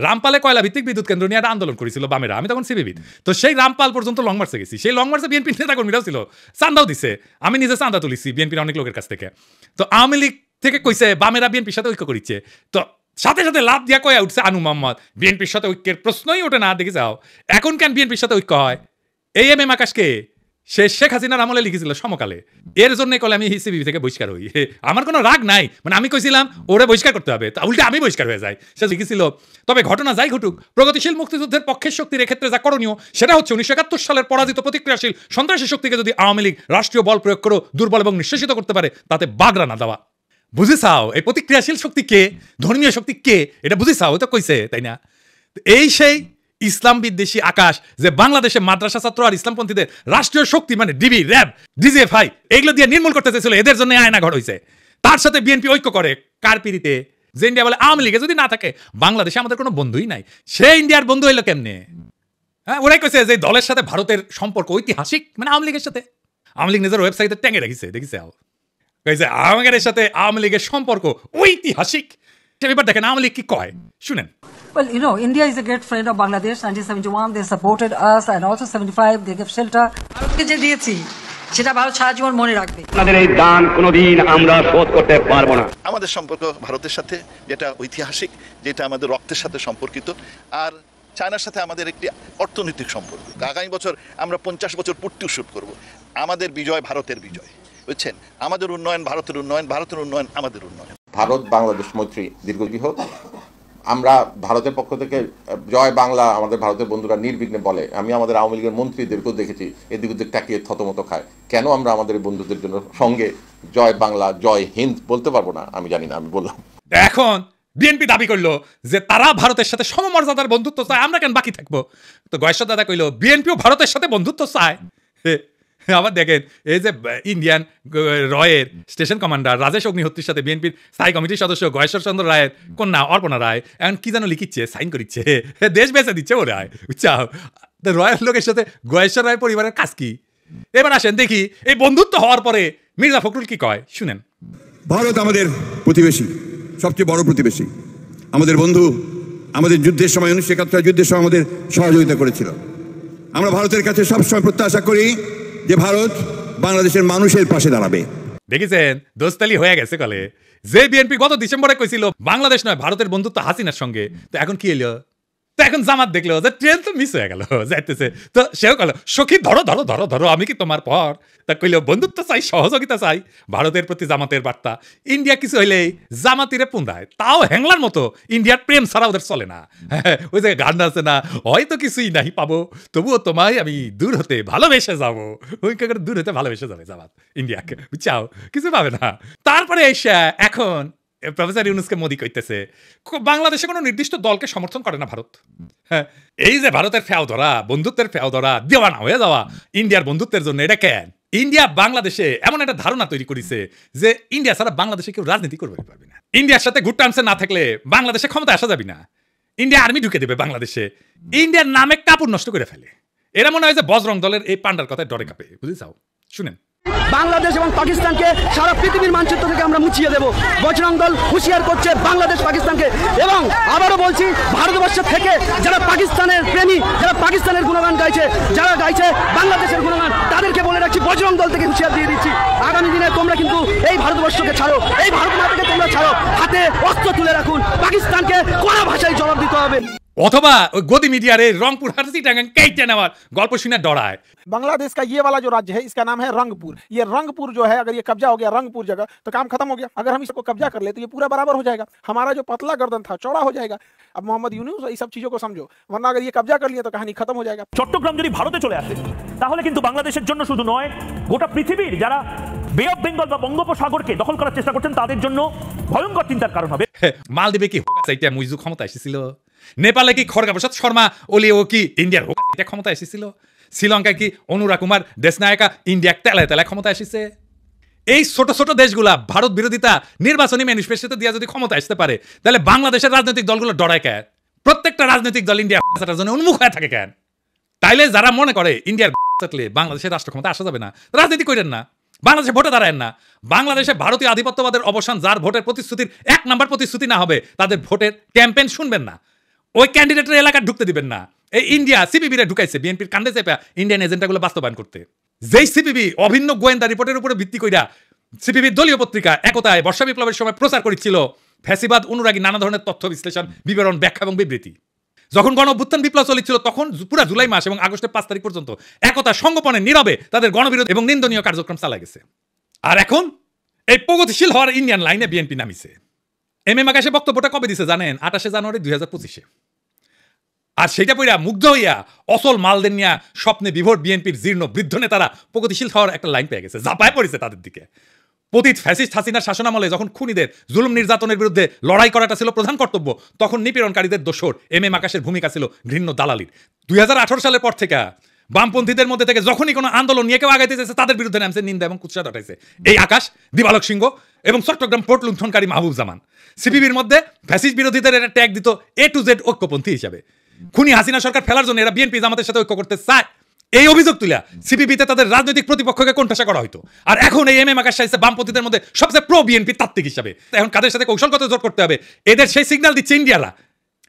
রামপালে কয়লা ভিত্তিক বিদ্যুৎ কেন্দ্র নিয়ে একটা আন্দোলন করেছিল বামেরা, আমি তখন সিবিবি। তো সেই রামপাল পর্যন্ত লং মার্চে গেছি, সেই লং মার্চে বিএনপির নেতাকর্মীরাও ছিল, চান্দাও দিছে, আমি নিজে চান্দা তুলিছি বিএনপির অনেক লোকের কাছ থেকে। তো আওয়ামী লীগ থেকে কইছে বামেরা বিএনপির সাথে ঐক্য করিচ্ছে, তো সাথে সাথে লাভ দিয়া কয়ে উঠছে আনু মোহাম্মদ বিএনপির সাথে ঐক্যের প্রশ্নই ওঠে না। দেখে যাও এখন কেন বিএনপির সাথে ঐক্য হয়? এই এমএম আকাশকে সে শেখ হাসিনার আমলে লিখেছিল সমকালে, এর জন্য কলে আমি সিবিবি থেকে বহিষ্কার হই। আমার কোনো রাগ নাই, মানে আমি কইছিলাম ওরে বহিষ্কার করতে হবে, উল্টে আমি বহিষ্কার হয়ে যাই। সে লিখেছিল তবে ঘটনা যাই ঘটুক, প্রগতিশীল মুক্তিযুদ্ধের পক্ষের শক্তির ক্ষেত্রে যা করণীয় সেটা হচ্ছে 1971 সালের পরাজিত প্রতিক্রিয়াশীল সন্ত্রাসী শক্তিকে যদি আওয়ামী লীগ রাষ্ট্রীয় বল প্রয়োগ করে দুর্বল এবং নিঃশেষিত করতে পারে, তাতে বাগড়া না দেওয়া। বুঝেছাও এই প্রতিক্রিয়াশীল শক্তি কে, ধর্মীয় শক্তি কে, এটা বুঝেছাও? তো কইছে তাই না? এই সেই ইসলাম বিদ্বেষী আকাশ যে বাংলাদেশে মাদ্রাসা ছাত্র আর ইসলামপন্থীদের রাষ্ট্রীয় শক্তি মানে ডিবি, র্যাব, ডিজিএফআই এগুলো দিয়ে নির্মূল করতে চেয়েছিল, এদের জন্য আয়না ঘর হয়েছে। তার সাথে বিএনপি ঐক্য করে কার পিড়িতে? যে ইন্ডিয়া বলে আওয়ামী লীগে যদি না থাকে বাংলাদেশে আমাদের কোনো বন্ধুই নাই। সে ইন্ডিয়ার বন্ধু হইলো কেমনে? হ্যাঁ, ওরাই কইছে যে দলের সাথে ভারতের সম্পর্ক ঐতিহাসিক, মানে আওয়ামী লীগের সাথে। আওয়ামী লীগ নিজের ওয়েবসাইটে ট্যাঙ্গে রেখেছে, দেখিছে কইছে আমাদের সাথে আওয়ামী লীগের সম্পর্ক ঐতিহাসিক। এবার দেখেন আওয়ামী লীগ কি কয়, শুনেন। Well, you know, India is a great friend of Bangladesh. 1971, they supported us, and also 75, they gave shelter. ভারতকে যে দিয়েছি সেটা ভারত সারা জীবন মনে রাখবে। আমাদের এই দান কোনোদিন আমরা শোধ করতে পারবো না। আমাদের সম্পর্ক ভারতের সাথে যেটা ঐতিহাসিক, যেটা আমাদের রক্তের সাথে সম্পর্কিত, আর চায়নার সাথে আমাদের একটি অর্থনৈতিক সম্পর্ক। আগামী বছর আমরা 50 বছর পূর্তি উৎসব করব। আমাদের বিজয় ভারতের বিজয়, বুঝছেন? আমাদের উন্নয়ন ভারতের উন্নয়ন, ভারতের উন্নয়ন আমাদের উন্নয়ন। ভারত বাংলাদেশ মৈত্রী দীর্ঘজীবী হোক। আমরা ভারতের পক্ষ থেকে জয় বাংলা আমাদের ভারতের বন্ধুরা নির্বিঘ্নে বলে। আমি আমাদের আওয়ামী লীগের মন্ত্রীদেরকেও দেখেছি এদিক ওদিক তাকিয়ে থতমত খায়। কেন আমরা আমাদের বন্ধুদের জন্য সঙ্গে জয় বাংলা জয় হিন্দ বলতে পারবো না? আমি জানি না, আমি বললাম। এখন বিএনপি দাবি করলো যে তারা ভারতের সাথে সমমর্যাদার বন্ধুত্ব চায়, আমরা কেন বাকি থাকবো? তো গয়েশ্বর দাদা কইলো বিএনপিও ভারতের সাথে বন্ধুত্ব চায়। আবার দেখেন এই যে ইন্ডিয়ান রয়ের স্টেশন কমান্ডার রাজেশ অগ্নিহোত্রীর সাথে বিএনপির স্থায়ী কমিটির সদস্য গয়েশ্বর চন্দ্র রায়ের কন্যা অর্পণা রায় এখন কি যেন লিখিচ্ছে, সাইন করিচ্ছে, দেশ বেঁচে দিচ্ছে ও রায়, বুঝছাও? রয়ের লোকের সাথে গয়েশ্বর রায় পরিবারের কাজ কি? এবার আসেন দেখি এই বন্ধুত্ব হওয়ার পরে মির্জা ফখরুল কি কয়, শুনেন। ভারত আমাদের প্রতিবেশী, সবচেয়ে বড় প্রতিবেশী, আমাদের বন্ধু, আমাদের যুদ্ধের সময় 1971 যুদ্ধের সময় আমাদের সহযোগিতা করেছিল। আমরা ভারতের কাছে সবসময় প্রত্যাশা করি যে ভারত বাংলাদেশের মানুষের পাশে দাঁড়াবে। দেখেছেন দোস্তালি হয়ে গেছে কলে। যে বিএনপি গত ডিসেম্বরে কইছিল বাংলাদেশ নয় ভারতের বন্ধুত্ব হাসিনার সঙ্গে, তো এখন কি এলো? তো এখন জামাত দেখলো যে ট্রেন তো মিস হয়ে গেল যাইতেছে, তো সেও কল সখী ধরো ধরো ধরো ধরো আমি কি তোমার পর। তা কইল বন্ধুত্ব চাই, সহযোগিতা চাই। ভারতের প্রতি জামাতের বার্তা, ইন্ডিয়া কিছু হইলেই জামাতিরে পুন্দায়, তাও হ্যাংলার মতো। ইন্ডিয়ার প্রেম ছাড়া ওদের চলে না। ওই যে গান আছে না, হয়তো কিছুই নাই পাবো তবুও তোমায় আমি দূর হতে ভালোবেসে যাবো। ওই দূর হতে ভালোবেসে যাবে জামাত ইন্ডিয়াকে, বুঝছাও? কিছু পাবে না। তারপরে এসে এখন প্রফেসর ইউনুসকে মোদি কইতেছে বাংলাদেশে কোনো নির্দিষ্ট দলকে সমর্থন করে না ভারত। হ্যাঁ, এই যে ভারতের ফেও ধরা, বন্ধুত্বের ফেও ধরা, দেওয়ানা হয়ে যাওয়া ইন্ডিয়ার বন্ধুত্বের জন্য, এটা কেন? ইন্ডিয়া বাংলাদেশে এমন একটা ধারণা তৈরি করেছে যে ইন্ডিয়া ছাড়া বাংলাদেশে কেউ রাজনীতি করবে পারবে না। ইন্ডিয়ার সাথে গুড টার্মসে না থাকলে বাংলাদেশে ক্ষমতা আসা যাবে না। ইন্ডিয়া আর্মি ঢুকে দেবে বাংলাদেশে, ইন্ডিয়ার নামে কাপড় নষ্ট করে ফেলে। এরা মনে হয় যে বজরং দলের এই পান্ডার কথায় ডরে কাঁপে, বুঝেছাও? শুনেন, বাংলাদেশ এবং পাকিস্তানকে সারা পৃথিবীর মানচিত্র থেকে আমরা মুছিয়ে দেব। বজরং দল হুঁশিয়ার করছে বাংলাদেশ পাকিস্তানকে। এবং আবারও বলছি, ভারতবর্ষ থেকে যারা পাকিস্তানের প্রেমী, যারা পাকিস্তানের গুণগান গাইছে, যারা গাইছে বাংলাদেশের গুণগান, তাদেরকে বলে রাখছি বজরং দল থেকে হুঁশিয়ার দিয়ে দিচ্ছি, আগামী দিনে তোমরা কিন্তু এই ভারতবর্ষকে ছাড়ো, এই ভারত মাতাকে তোমরা ছাড়ো, হাতে অস্ত্র তুলে রাখুন। পাকিস্তানকে কড়া ভাষায় জবাব দিতে হবে। অথবা ওই গদি মিডিয়ারে রংপুর হারসি টাঙ্গাং কেটে নেওয়ার গল্প শুনে ডরায়। बांग्लादेश का ये वाला जो राज्य है इसका नाम है रंगपुर। ये रंगपुर जो है, अगर ये कब्जा हो गया रंगपुर जगह तो काम खत्म हो गया। अगर हम इसको कब्जा कर ले तो ये पूरा बराबर हो जाएगा। हमारा जो पतला गर्दन था चौड़ा हो जाएगा। अब मोहम्मद यूनुस ये सब चीजों को समझो, वरना अगर ये कब्जा कर लिया तो कहानी खत्म हो जाएगा। চট্টগ্রাম যদি ভারতে চলে আসে তাহলে কিন্তু বাংলাদেশের জন্য শুধু নয়, গোটা পৃথিবীর যারা বে অফ বেঙ্গল বা বঙ্গোপসাগরকে দখল করার চেষ্টা করছেন তাদের জন্য ভয়ঙ্কর চিন্তার কারণ হবে। মালদ্বীপে কি হোকাসাইটা মুইজু ক্ষমতা এসেছিল? নেপালে কি খড়গা প্রসাদ শর্মা ওলি ও কি ইন্ডিয়ার হোকাসাইটা ক্ষমতা এসেছিল? শ্রীলঙ্কায় কি অনুরা কুমার দেশনায়কা ইন্ডিয়া তেলায় তেলায় ক্ষমতা এসেছে? এই ছোট ছোট দেশগুলা ভারত বিরোধিতা নির্বাচনী ম্যানিফেস্টোতে দিয়ে যদি ক্ষমতা আসতে পারে তাহলে বাংলাদেশের রাজনৈতিক দলগুলো ডরায় কেন? প্রত্যেকটা রাজনৈতিক দল ইন্ডিয়া জন্য উন্মুখ হয়ে থাকে কেন? তাইলে যারা মনে করে ইন্ডিয়ার থাকলে বাংলাদেশের রাষ্ট্র ক্ষমতা আসা যাবে না, রাজনীতি করেন না, বাংলাদেশে ভোটে দাঁড়ায় না। বাংলাদেশে ভারতীয় আধিপত্যবাদের অবসান, যার ভোটের প্রতিশ্রুতির 1 নম্বর প্রতিশ্রুতি না হবে তাদের ভোটের ক্যাম্পেইন শুনবেন না, ওই ক্যান্ডিডেটের এলাকা ঢুকতে দিবেন না। এই ইন্ডিয়া সিপিবিরে ঢুকাইছে বিএনপির কাণ্ডে চেপে ইন্ডিয়ান এজেন্ডাগুলো বাস্তবায়ন করতে। যেই সিপিবি অভিন্ন গোয়েন্দা রিপোর্টের উপরে ভিত্তি কইরা সিপিবির দলীয় পত্রিকা একতায় বর্ষা বিপ্লবের সময় প্রচার করেছিল ফ্যাসিবাদ অনুরাগী নানা ধরনের তথ্য বিশ্লেষণ, বিবরণ, ব্যাখ্যা এবং বিবৃতি। যখন গণ অভ্যুত্থান বিপ্লব চলেছিল তখন পুরা জুলাই মাস এবং আগস্টের 5 তারিখ পর্যন্ত একতা সংগোপনে নীরবে তাদের গণবিরোধ এবং নিন্দনীয় কার্যক্রম চালা গেছে। আর এখন এই প্রগতিশীল হওয়ার ইন্ডিয়ান লাইনে বিএনপি নামিছে। এম আকাশে বক্তব্যটা কবে দিছে জানেন? 28 জানুয়ারি 2025। আর সেটা পইরা মুগ্ধ হইয়া অসল মালদের নিয়ে স্বপ্নে বিভোর বিএনপির জীর্ণ বৃদ্ধ নেতারা প্রগতিশীল হওয়ার একটা লাইন পেয়ে গেছে, ঝাঁপায় পড়েছে তাদের দিকে। পতিত ফ্যাসিস্ট হাসিনার শাসনামলে যখন খুনিদের জুলুম নির্যাতনের বিরুদ্ধে লড়াই করাটা ছিল প্রধান কর্তব্য, তখন নিপীড়নকারীদের দোসর এম আকাশের ভূমিকা ছিল ঘৃণ্য দালালির। 2018 সালের পর থেকে বামপন্থীদের মধ্যে থেকে যখনই কোনো আন্দোলন নিয়ে কেউ আগাইতে চেয়েছে তাদের বিরুদ্ধে নামছে নিন্দা এবং কুৎসা ঘটাইছে এই আকাশ, দিবালক সিংহ এবং চট্টগ্রাম পোর্ট লুণ্ঠনকারী মাহবুব জামান। সিপিবির মধ্যে ফ্যাসিস্ট বিরোধীদের একটা ট্যাগ দিত A to Z ঐক্যপন্থী হিসাবে। খুনি হাসিনা সরকার ফেলার জন্য এরা বিএনপি জামাতের সাথে ঐক্য করতে চায়, এই অভিযোগ তুলে সিপিবিতে তাদের রাজনৈতিক প্রতিপক্ষকে কোণঠাসা করা হতো। আর এখন এই এম আকাশ সাইছে বামপন্থীদের মধ্যে সবচেয়ে প্রো বিএনপি তাত্ত্বিক হিসাবে। এখন কাদের সাথে কৌশলগত জোট করতে হবে এদের সেই সিগন্যাল দিচ্ছে ইন্ডিয়ারা,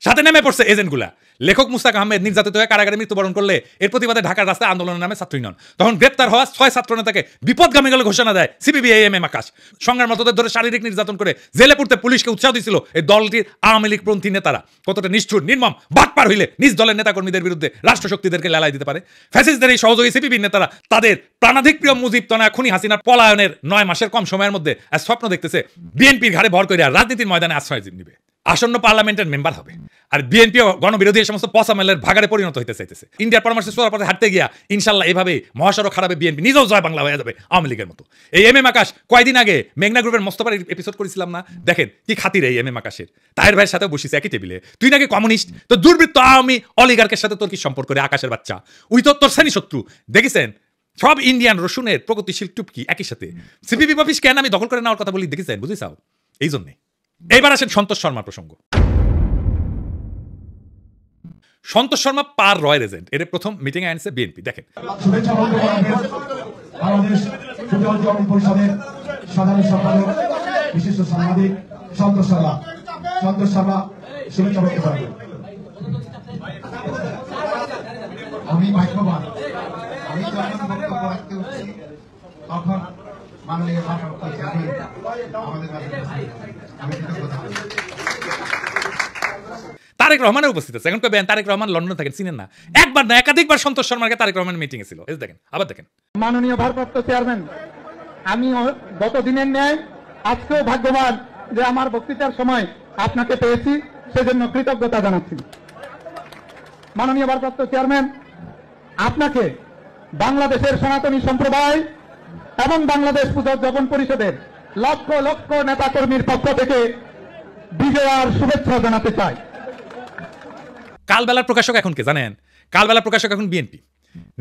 সাথে নেমে পড়ছে এজেন্টগুলা। লেখক মুস্তাক আহমেদ নির্যাতিত হয়ে কারাগারে মৃত্যুবরণ করলে এর প্রতিবাদে ঢাকার রাস্তায় আন্দোলনের নামে ছাত্র ইউনিয়ন, তখন গ্রেপ্তার হওয়া 6 ছাত্র নেতাকে বিপদগামী বলে ঘোষণা দেয় সিপিবি এম আকাশ। সংগ্রামরতদের ধরে শারীরিক নির্যাতন করে জেলে পড়তে পুলিশকে উৎসাহ দিয়েছিল এই দলটির আওয়ামী লীগ পন্থী নেতারা। কতটা নিষ্ঠুর নির্মম বাটপার হইলে নিজ দলের নেতাকর্মীদের বিরুদ্ধে রাষ্ট্রশক্তিদেরকে লেলাই দিতে পারে। ফ্যাসিস্টদের এই সহযোগী সিপিবির নেতারা তাদের প্রাণাধিক প্রিয় মুজিব তনয়া খুনি হাসিনার পলায়নের 9 মাসের কম সময়ের মধ্যে স্বপ্ন দেখতেছে বিএনপির ঘাড়ে ভর করে রাজনীতির ময়দানে আশ্রয় নিবে, আসন্ন পার্লামেন্টের মেম্বার হবে। আর বিএনপি গণবিরোধী সমস্ত পসামেলের ভাগারে পরিণত হইতে চাইতেছে। ইন্ডিয়ার পরামর্শে সোয়ার পথে হাঁটতে গিয়া ইনশাল্লাহ এভাবে মহাসড়ক খারাপে বিএনপি নিজেও জয় বাংলা হয়ে যাবে আওয়ামী লীগের মতো। এই এম আকাশ কয়েকদিন আগে মেঘনা গ্রুপের মোস্তফার এপিসোড করেছিলাম না, দেখেন কি খাতির এই এম আকাশের। তাহের ভাইয়ের সাথে বসিস একই টেবিলে, তুই নাকি কমিউনিস্ট, তো দুর্বৃত্ত আওয়ামী অলিগার্কের সাথে তোর কি সম্পর্ক রে আকাশের বাচ্চা? উই তো তোর শ্রেণী শত্রু। দেখেছেন সব ইন্ডিয়ান রসুনের প্রগতিশীল টুপকি একই সাথে সিপিবি অফিস কেন আমি দখল করে নেওয়ার কথা বলি দেখেছেন, বুঝেছাও? এই জন্যে এইবার আসেন সন্তোষ শর্মার প্রসঙ্গ। সন্তোষ শর্মা পার রয়্যাল এজেন্ট, এর প্রথম মিটিং আনছে বিএনপি। দেখেন বাংলাদেশ পরিষদের সাধারণ সম্পাদক বিশিষ্ট সাংবাদিক সন্তোষ শর্মা শুভেচ্ছা বক্তব্য। আমি ভাগ্যবান, আমি যখন বক্তব্য রাখতে উঠছি তখন মাননীয় ভারপ্রাপ্ত চেয়ারম্যান আমাদের কাছে আমি কৃতজ্ঞতা। তারেক রহমানের উপস্থিত আছে। এখন কবেন তারেক রহমান লন্ডনে থাকেন, চিনেন না? একবার না একাধিকবার সন্তোষ শর্মাকে তারেক রহমান মিটিং এ ছিল। এই দেখেন, আবার দেখেন। মাননীয় ভারপ্রাপ্ত চেয়ারম্যান, আমি গত দিনের ন্যায় আজকেও ভাগ্যবান যে আমার বক্তৃতার সময় আপনাকে পেয়েছি, সেজন্য কৃতজ্ঞতা জানাচ্ছি। মাননীয় ভারপ্রাপ্ত চেয়ারম্যান, আপনাকে বাংলাদেশের সনাতনী সম্প্রদায় এবং বাংলাদেশ পুজোজ্জীবন পরিষদের লক্ষ লক্ষ নেতাকর্মীর পক্ষ থেকে বিজয়ার শুভেচ্ছা জানাতে চাই। কালবেলার প্রকাশক এখন কে জানেন? কালবেলার প্রকাশক এখন বিএনপি।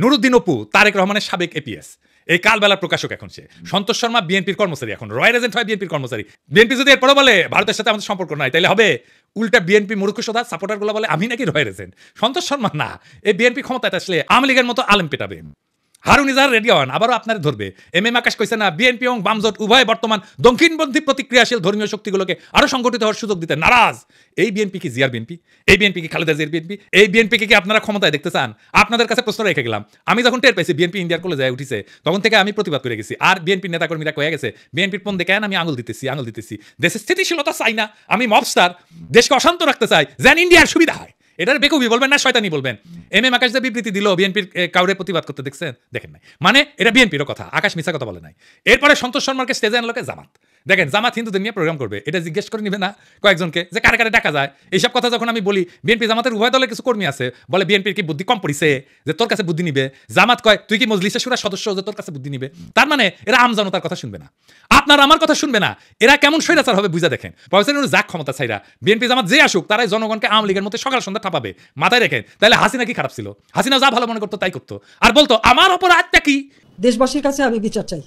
নুরুদ্দিন অপু তারেক রহমানের সাবেক এপিএস, এই কালবেলার প্রকাশক এখন সে। সন্তোষ শর্মা বিএনপির কর্মচারী, এখন রয়্যাল এজেন্ট হয় বিএনপির কর্মচারী। বিএনপি যদি এরপরে বলে ভারতের সাথে আমাদের সম্পর্ক নাই, তাইলে হবে উল্টা বিএনপি মূর্খসদা সাপোর্টার গুলো বলে আমি নাকি রয়্যাল এজেন্ট। সন্তোষ শর্মা না, এই বিএনপি ক্ষমতায় আসলে আওয়ামী লীগের মতো আলেম পেটাবে। হারুন ইজাহার রেডি হন, আবারও আপনার ধরবে। এম আকাশ কইছে না, বিএনপি এবং বামজোট উভয় বর্তমান দক্ষিণপন্থী প্রতিক্রিয়াশীল ধর্মীয় শক্তিগুলোকে আরো সংগঠিত হওয়ার সুযোগ দিতে নারাজ। এই বিএনপি কি জিয়ার বিএনপি? এই বিএনপি কি খালেদা জিয়ার বিএনপি? এই বিএনপিকে কি আপনারা ক্ষমতায় দেখতে চান? আপনাদের কাছে প্রশ্ন রেখে গেলাম। আমি যখন টের পাইছি বিএনপি ইন্ডিয়ার কোলে যায় উঠিছে, তখন থেকে আমি প্রতিবাদ করে গেছি। আর বিএনপি নেতাকর্মীরা কয়ে গেছে বিএনপির পণ দেখেন আমি আঙুল দিতেছি। দেশের স্থিতিশীলতা চাই না, আমি মবস্টার, দেশকে অশান্ত রাখতে চাই, যেন ইন্ডিয়ার সুবিধা হয়। এটার বেকুবি বলবেন না শয়তানি বলবেন? এম আকাশ যে বিবৃতি দিল বিএনপির কাউরে প্রতিবাদ করতে দেখছেন? দেখেন নাই, মানে এটা বিএনপির কথা। আকাশ মিছা কথা বলে নাই। এরপরে সন্তোষ শর্মাকে স্টেজে আনলোকে জামাত। দেখেন জামাত হিন্দুদের নিয়ে প্রোগ্রাম করবে, এটা জিজ্ঞেস করে নিবে না কয়েকজনকে যে কারে কারে ডাকা যায়? এইসব কথা যখন আমি বলি, বিএনপি জামাতের উভয় দলের কিছু কর্মী আছে বলে বিএনপির কি বুদ্ধি কম পড়িছে যে তোর কাছে বুদ্ধি নিবে? জামাত কয় তুই কি মজলিসে শুরার সদস্য যে তোর কাছে বুদ্ধি নিবে? তার মানে এরা আমজনতার কথা শুনবে না, আপনার আমার কথা শুনবে না। এরা কেমন স্বৈরাচার হবে বুঝা দেখেন। যাক ক্ষমতা ছাইরা বিএনপি জামাত যে আসুক, তারাই জনগণকে আওয়ামী লীগের মতো সকাল সন্ধ্যা ঠাপাবে। মাথায় রেখেন। তাহলে হাসিনা কি খারাপ ছিল? হাসিনা যা ভালো মনে করতো তাই করতো, আর বলতো আমার অপরাধটা কি? দেশবাসীর কাছে আমি বিচার চাই,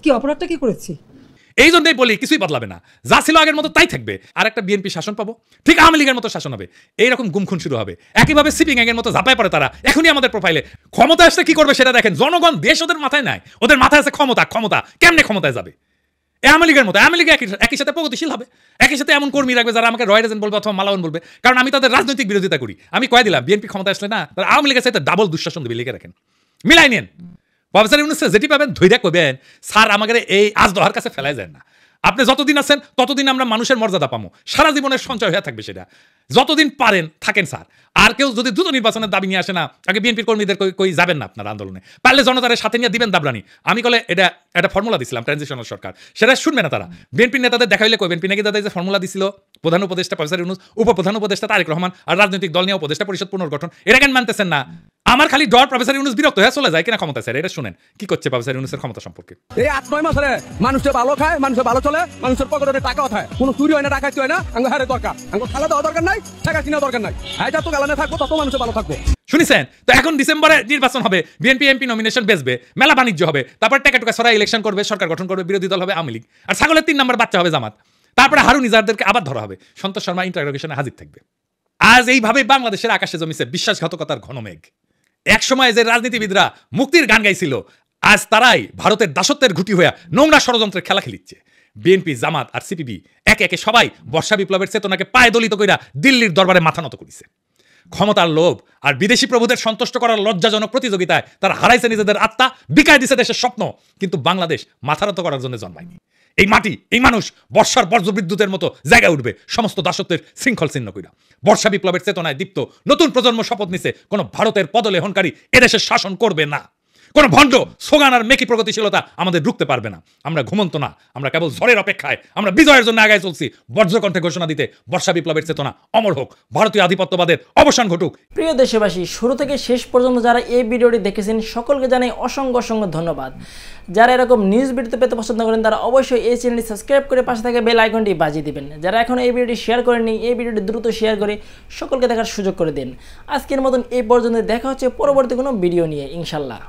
কি অপরাধটা কি করেছি। এই জন্যই বলি কিছুই বদলাবে না, যা ছিল আগের মতো তাই থাকবে। আর একটা বিএনপি শাসন পাবো, ঠিক আওয়ামী লীগের মতো শাসন হবে। এইরকম গুমখুন শুরু হবে, একইভাবে সিপিং এর মতো ঝাঁপায় পড়ে তারা। এখনই আমাদের প্রোফাইলে ক্ষমতা আসলে কি করবে সেটা দেখেন। জনগণ দেশ ওদের মাথায় নাই, ওদের মাথায় আছে ক্ষমতা। ক্ষমতা কেমনে ক্ষমতায় যাবে? আওয়ামী লীগের মতো। আওয়ামী লীগ একই সাথে প্রগতিশীল হবে, একই সাথে এমন কর্মী রাখবে যারা আমাকে রয়্যাল এজেন্ট বলবে অথবা মালাউন বলবে, কারণ আমি তাদের রাজনৈতিক বিরোধিতা করি। আমি কয়ে দিলাম বিএনপি ক্ষমতা আসলে না, তারা আওয়ামী লীগের সাথে ডাবল দুঃশাসন দেবে। লিখে রাখেন, মিলাই নেন। প্রফেসর ইউনূস যেটি পাবেন ধৈর্য করবেন। স্যার আমাদের এই আজ দহার কাছে ফেলাই যায় না। আপনি যতদিন আছেন ততদিন আমরা মানুষের মর্যাদা পাবো, সারা জীবনের সঞ্চয় হয়ে থাকবে সেটা। যতদিন পারেন থাকেন স্যার। আর কেউ যদি দ্রুত নির্বাচনের দাবি নিয়ে আসে না, আগে বিএনপির কর্মীদের কই যাবেন না আপনার আন্দোলনে, পারলে জনতার সাথে নিয়ে দিবেন দাবরানি। আমি কলে এটা একটা ফর্মুলা দিছিলাম ট্রানজিশনাল সরকার, সেটা শুনবে না তারা। বিএনপির নেতাদের দেখাইলে কইবেন পিনাকি দাদা যে ফর্মুলা দিছিল, প্রধান উপদেষ্টা প্রফেসর ইউনূস, উপপ্রধান উপদেষ্টা তারেক রহমান, আর রাজনৈতিক দল নিয়ে উপদেষ্টা পরিষদ পুনর্গঠন, এটা কেন মানতেছেন না? আমার খালি ডর প্রফেসর ইউনূস বিরক্ত হয়ে চলে যায় কিনা ক্ষমতা স্যার। এটা শুনেন কি করছে প্রফেসর ইউনূসের ক্ষমতা সম্পর্কে। এই 8-9 মাস ধরে মানুষের ভালো খায়, মানুষের ভালো চলে, মানুষের পকেটে টাকা ওঠায়, কোনো চুরি হয় না, ডাকাতি হয় না। আঙ্গ হারে দরকার, আঙ্গ খালা দেওয়া দরকার নাই, টাকা কিনা দরকার নাই। এটা তো গালানে থাকবো, তত মানুষের ভালো থাকবো। শুনিছেন তো? এখন ডিসেম্বরে নির্বাচন হবে, বিএনপি এমপি নমিনেশন বেচবে, মেলা বাণিজ্য হবে, তারপর টাকা টুকা সরাই ইলেকশন করবে, সরকার গঠন করবে, বিরোধী দল হবে আওয়ামী লীগ, আর ছাগলের 3 নম্বর বাচ্চা হবে জামাত। তারপরে হারুন ইজাহারদেরকে আবার ধরা হবে, সন্তোষ শর্মা ইন্টারোগেশনে হাজির থাকবে। আজ এইভাবে বাংলাদেশের আকাশে জমিছে বিশ্বাসঘাতকতার ঘনমেঘ। এক সময় যে রাজনীতিবিদরা মুক্তির গান গাইছিল, আজ তারাই ভারতের দাসত্বের ঘুঁটি হয়ে নোংরা ষড়যন্ত্রের খেলা খেলিচ্ছে। বিএনপি, জামাত আর সিপিবি একে একে সবাই বর্ষা বিপ্লবের চেতনাকে পায়ে দলিত কইরা দিল্লির দরবারে মাথা নত করেছে। ক্ষমতার লোভ আর বিদেশি প্রভুদের সন্তুষ্ট করার লজ্জাজনক প্রতিযোগিতায় তারা হারাইছে নিজেদের আত্মা, বিকায় দিছে দেশের স্বপ্ন। কিন্তু বাংলাদেশ মাথা নত করার জন্য জন্মায়নি। এই মাটি, এই মানুষ বর্ষার বজ্রবিদ্যুতের মতো জায়গায় উঠবে সমস্ত দাসত্বের শৃঙ্খল ছিন্ন কইরা। বর্ষা বিপ্লবের চেতনায় দীপ্ত নতুন প্রজন্ম শপথ নিছে, কোন ভারতের পদলেহনকারী এদেশের শাসন করবে না। কোন ভণ্ড সোগান আর মেকি প্রগতিশীলতা আমাদের রুখতে পারবে না। আমরা ঘুমন্ত না, আমরা কেবল ঝড়ের অপেক্ষায়। আমরা বিজয়ের জন্য আগায় চলছি, বজ্রকণ্ঠে ঘোষণা দিতে বর্ষা বিপ্লবের চেতনা অমর হোক, ভারতীয় আধিপত্যবাদের অবসান ঘটুক। প্রিয় দেশবাসী, শুরু থেকে শেষ পর্যন্ত যারা এই ভিডিওটি দেখেছেন সকলকে জানাই অসংখ্য অসংখ্য ধন্যবাদ। যারা এরকম নিউজ ভিডিও পেতে পছন্দ করেন তারা অবশ্যই এই চ্যানেলটি সাবস্ক্রাইব করে পাশে থাকা বেল আইকনটি বাজিয়ে দিবেন। যারা এখন এই ভিডিওটি শেয়ার করেননি, এই ভিডিওটি দ্রুত শেয়ার করে সকলকে দেখার সুযোগ করে দিন। আজকের মতন এই পর্যন্ত, দেখা হচ্ছে পরবর্তী কোনো ভিডিও নিয়ে ইনশাল্লাহ।